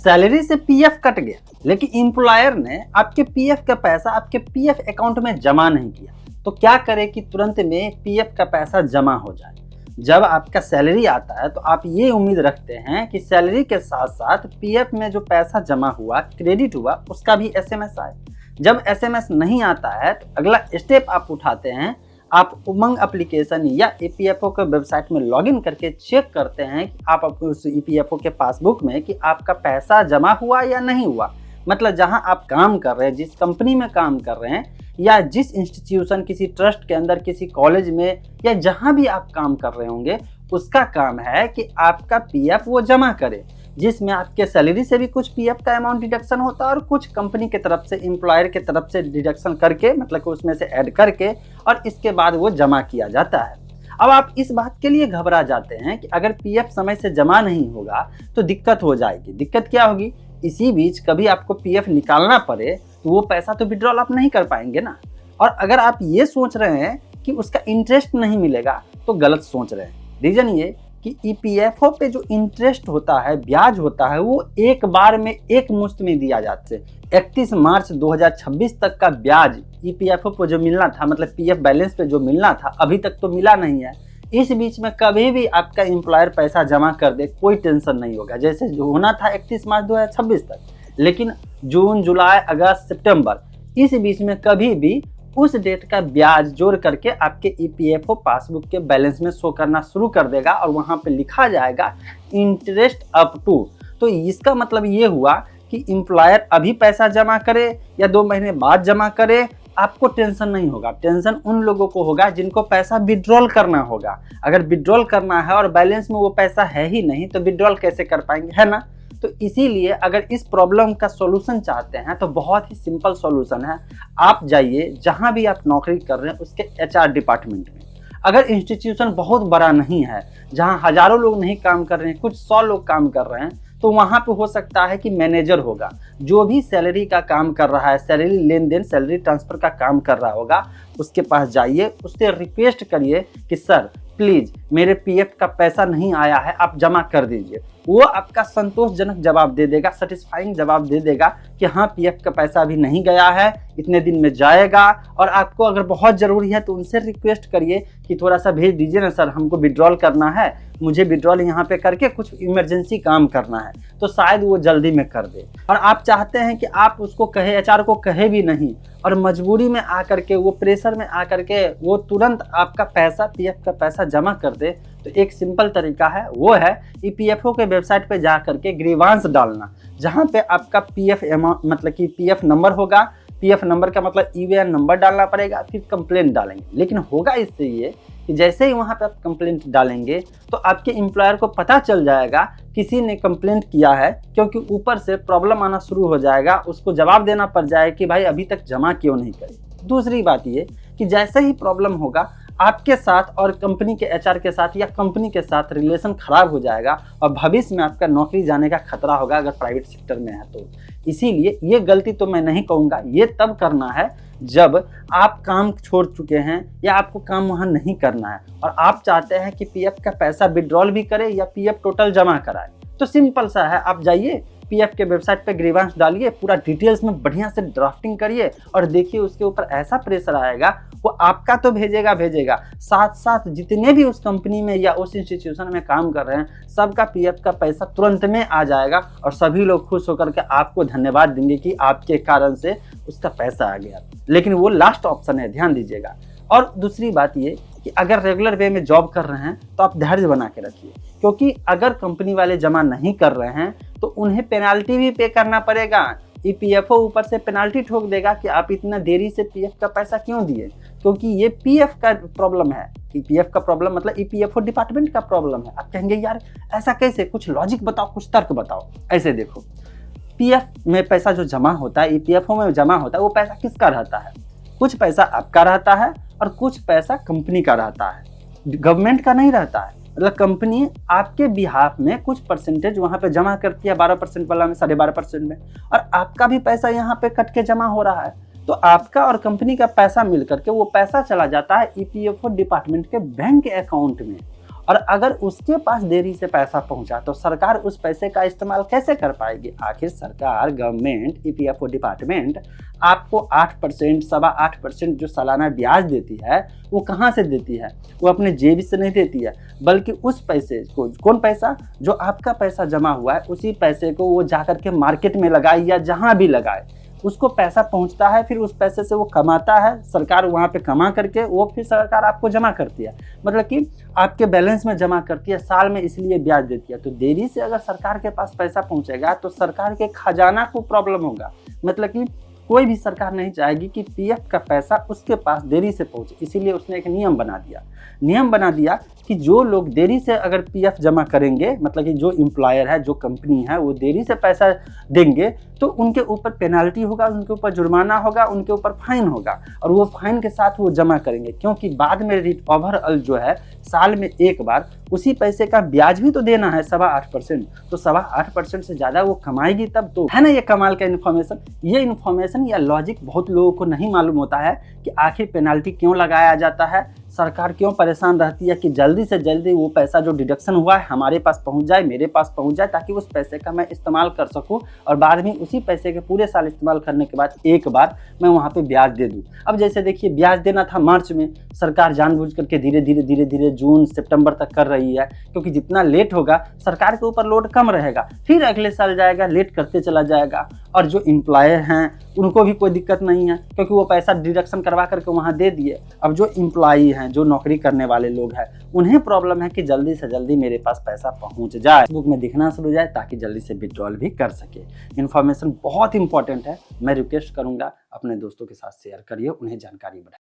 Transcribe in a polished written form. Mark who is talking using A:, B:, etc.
A: Salary से PF cut गया, लेकिन एम्प्लॉयर ने आपके पीएफ का पैसा आपके पीएफ अकाउंट में जमा नहीं किया। तो क्या करें कि तुरंत में पीएफ का पैसा जमा हो जाए। जब आपका सैलरी आता है तो आप ये उम्मीद रखते हैं कि सैलरी के साथ साथ पीएफ में जो पैसा जमा हुआ, क्रेडिट हुआ, उसका भी एसएमएस आए। जब एसएमएस नहीं आता है तो अगला स्टेप आप उठाते हैं, आप उमंग एप्लीकेशन या ईपीएफओ के वेबसाइट में लॉगिन करके चेक करते हैं कि आप उस ईपीएफओ के पासबुक में कि आपका पैसा जमा हुआ या नहीं हुआ। मतलब जहां आप काम कर रहे हैं, जिस कंपनी में काम कर रहे हैं, या जिस इंस्टीट्यूशन, किसी ट्रस्ट के अंदर, किसी कॉलेज में, या जहां भी आप काम कर रहे होंगे, उसका काम है कि आपका पीएफ वो जमा करे, जिसमें आपके सैलरी से भी कुछ पीएफ का अमाउंट डिडक्शन होता है और कुछ कंपनी की तरफ से, एम्प्लॉयर की तरफ से डिडक्शन करके, मतलब कि उसमें से ऐड करके, और इसके बाद वो जमा किया जाता है। अब आप इस बात के लिए घबरा जाते हैं कि अगर पीएफ समय से जमा नहीं होगा तो दिक्कत हो जाएगी। दिक्कत क्या होगी? इसी बीच कभी आपको पीएफ निकालना पड़े तो वो पैसा तो विड्रॉल आप नहीं कर पाएंगे ना। और अगर आप ये सोच रहे हैं कि उसका इंटरेस्ट नहीं मिलेगा तो गलत सोच रहे हैं। रीजन ये कि ईपीएफओ पे जो इंटरेस्ट होता है, ब्याज होता है, वो एक बार में एक मुश्त में दिया जाता है। 31 मार्च 2026 तक का ब्याज ईपीएफओ को जो मिलना था, मतलब पीएफ बैलेंस पे जो मिलना था, अभी तक तो मिला नहीं है। इस बीच में कभी भी आपका एम्प्लॉयर पैसा जमा कर दे, कोई टेंशन नहीं होगा। जैसे जो होना था 31 मार्च 2026 तक, लेकिन जून, जुलाई, अगस्त, सितंबर, इस बीच में कभी भी उस डेट का ब्याज जोड़ करके आपके ईपीएफओ पासबुक के बैलेंस में शो करना शुरू कर देगा और वहां पे लिखा जाएगा इंटरेस्ट अप टू। तो इसका मतलब ये हुआ कि एम्प्लॉयर अभी पैसा जमा करे या 2 महीने बाद जमा करे, आपको टेंशन नहीं होगा। टेंशन उन लोगों को होगा जिनको पैसा विड्रॉल करना होगा। अगर विड्रॉल करना है और बैलेंस में वो पैसा है ही नहीं तो विड्रॉल कैसे कर पाएंगे, है ना। तो इसीलिए अगर इस प्रॉब्लम का सॉल्यूशन चाहते हैं तो बहुत ही सिंपल सॉल्यूशन है। आप जाइए जहां भी आप नौकरी कर रहे हैं उसके एचआर डिपार्टमेंट में। अगर इंस्टीट्यूशन बहुत बड़ा नहीं है, जहां हजारों लोग नहीं काम कर रहे हैं, कुछ 100 लोग काम कर रहे हैं, तो वहां पे हो सकता है कि मैनेजर होगा जो भी सैलरी का काम कर रहा है, सैलरी लेन देन, सैलरी ट्रांसफर का काम कर रहा होगा, उसके पास जाइए, उससे रिक्वेस्ट करिए कि सर प्लीज मेरे पीएफ का पैसा नहीं आया है, आप जमा कर दीजिए। वो आपका संतोषजनक जवाब दे देगा, सेटिस्फाइंग जवाब दे देगा कि हाँ पीएफ का पैसा अभी नहीं गया है, इतने दिन में जाएगा। और आपको अगर बहुत ज़रूरी है तो उनसे रिक्वेस्ट करिए कि थोड़ा सा भेज दीजिए ना सर, हमको विड्रॉल करना है, मुझे विड्रॉल यहाँ पे करके कुछ इमरजेंसी काम करना है, तो शायद वो जल्दी में कर दे। और आप चाहते हैं कि आप उसको कहे, एचआर को कहे भी नहीं, और मजबूरी में आकर के, वो प्रेशर में आकर के वो तुरंत आपका पैसा, पीएफ का पैसा जमा कर दे, तो एक सिंपल तरीका है, वो है ईपीएफओ के वेबसाइट पे जा करके ग्रीवांस डालना, जहाँ पे आपका पीएफ अमाउंट, मतलब कि पीएफ नंबर होगा। पीएफ नंबर का मतलब ईवीएन नंबर डालना पड़ेगा, फिर कंप्लेंट डालेंगे। लेकिन होगा इससे ये कि जैसे ही वहाँ पे आप कंप्लेंट डालेंगे तो आपके एम्प्लॉयर को पता चल जाएगा किसी ने कंप्लेंट किया है, क्योंकि ऊपर से प्रॉब्लम आना शुरू हो जाएगा, उसको जवाब देना पड़ जाएगा कि भाई अभी तक जमा क्यों नहीं करे। दूसरी बात ये कि जैसे ही प्रॉब्लम होगा आपके साथ और कंपनी के एचआर के साथ या कंपनी के साथ रिलेशन खराब हो जाएगा और भविष्य में आपका नौकरी जाने का खतरा होगा अगर प्राइवेट सेक्टर में है तो। इसीलिए ये गलती तो मैं नहीं कहूँगा, ये तब करना है जब आप काम छोड़ चुके हैं या आपको काम वहाँ नहीं करना है और आप चाहते हैं कि पीएफ का पैसा विड्रॉल भी करे या पीएफ टोटल जमा कराए। तो सिंपल सा है, आप जाइए पीएफ के वेबसाइट पे ग्रीवांस डालिए, पूरा डिटेल्स में बढ़िया से ड्राफ्टिंग करिए और देखिए उसके ऊपर ऐसा प्रेशर आएगा, वो आपका तो भेजेगा, साथ साथ जितने भी उस कंपनी में या उस इंस्टीट्यूशन में काम कर रहे हैं सबका पीएफ का पैसा तुरंत में आ जाएगा और सभी लोग खुश होकर के आपको धन्यवाद देंगे कि आपके कारण से उसका पैसा आ गया। लेकिन वो लास्ट ऑप्शन है, ध्यान दीजिएगा। और दूसरी बात ये कि अगर रेगुलर वे में जॉब कर रहे हैं तो आप धैर्य बना के रखिए, क्योंकि अगर कंपनी वाले जमा नहीं कर रहे हैं तो उन्हें पेनाल्टी भी पे करना पड़ेगा। ईपीएफओ ऊपर से पेनाल्टी ठोक देगा कि आप इतना देरी से पीएफ का पैसा क्यों दिए, क्योंकि ये पीएफ का प्रॉब्लम है। पीएफ का प्रॉब्लम मतलब ईपीएफओ डिपार्टमेंट का प्रॉब्लम है। आप कहेंगे यार ऐसा कैसे, कुछ लॉजिक बताओ, कुछ तर्क बताओ। ऐसे देखो, पीएफ में पैसा जो जमा होता है, ईपीएफओ में जमा होता है, वो पैसा किसका रहता है? कुछ पैसा आपका रहता है और कुछ पैसा कंपनी का रहता है, गवर्नमेंट का नहीं रहता है। मतलब कंपनी आपके बिहाफ में कुछ परसेंटेज वहाँ पे जमा करती है, 12% वाला में, 12.5% में, और आपका भी पैसा यहाँ पे कट के जमा हो रहा है। तो आपका और कंपनी का पैसा मिल करके वो पैसा चला जाता है ईपीएफओ डिपार्टमेंट के बैंक अकाउंट में। और अगर उसके पास देरी से पैसा पहुंचा तो सरकार उस पैसे का इस्तेमाल कैसे कर पाएगी? आखिर सरकार, गवर्नमेंट, ईपीएफओ डिपार्टमेंट आपको 8%, 8.25% जो सालाना ब्याज देती है वो कहाँ से देती है? वो अपने जेब से नहीं देती है, बल्कि उस पैसे को, कौन पैसा? जो आपका पैसा जमा हुआ है, उसी पैसे को वो जाकर के मार्केट में लगाए या जहाँ भी लगाए, उसको पैसा पहुंचता है, फिर उस पैसे से वो कमाता है, सरकार वहाँ पे कमा करके वो फिर सरकार आपको जमा करती है, मतलब कि आपके बैलेंस में जमा करती है, साल में इसलिए ब्याज देती है। तो देरी से अगर सरकार के पास पैसा पहुंचेगा तो सरकार के खजाना को प्रॉब्लम होगा, मतलब कि कोई भी सरकार नहीं चाहेगी कि पीएफ का पैसा उसके पास देरी से पहुंचे, इसीलिए उसने एक नियम बना दिया कि जो लोग देरी से अगर पीएफ जमा करेंगे, मतलब कि जो एम्प्लॉयर है, जो कंपनी है, वो देरी से पैसा देंगे तो उनके ऊपर पेनाल्टी होगा, उनके ऊपर जुर्माना होगा, उनके ऊपर फाइन होगा, और वो फाइन के साथ वो जमा करेंगे, क्योंकि बाद में ओवरऑल जो है साल में एक बार उसी पैसे का ब्याज भी तो देना है 8.25%, तो 8.25% से ज़्यादा वो कमाएगी तब तो, है ना। ये कमाल का ये इन्फॉर्मेशन या लॉजिक बहुत लोगों को नहीं मालूम होता है कि आखिर पेनाल्टी क्यों लगाया जाता है, सरकार क्यों परेशान रहती है कि जल्दी से जल्दी वो पैसा जो डिडक्शन हुआ है हमारे पास पहुंच जाए, मेरे पास पहुंच जाए, ताकि उस पैसे का मैं इस्तेमाल कर सकूं और बाद में उसी पैसे के पूरे साल इस्तेमाल करने के बाद एक बार मैं वहां पे ब्याज दे दूं। अब जैसे देखिए, ब्याज देना था मार्च में, सरकार जानबूझ करके धीरे धीरे जून सितंबर तक कर रही है, क्योंकि जितना लेट होगा सरकार के ऊपर लोड कम रहेगा, फिर अगले साल जाएगा, लेट करते चला जाएगा, और जो एम्प्लॉयर हैं उनको भी कोई दिक्कत नहीं है, क्योंकि वो पैसा डिडक्शन करवा करके वहाँ दे दिए। अब जो एम्प्लॉई हैं, जो नौकरी करने वाले लोग हैं, उन्हें प्रॉब्लम है कि जल्दी से जल्दी मेरे पास पैसा पहुँच जाए, बुक में दिखना शुरू हो जाए, ताकि जल्दी से विड्रॉल भी कर सके। इन्फॉर्मेशन बहुत इंपॉर्टेंट है, मैं रिक्वेस्ट करूँगा अपने दोस्तों के साथ शेयर करिए, उन्हें जानकारी बढ़ाइए।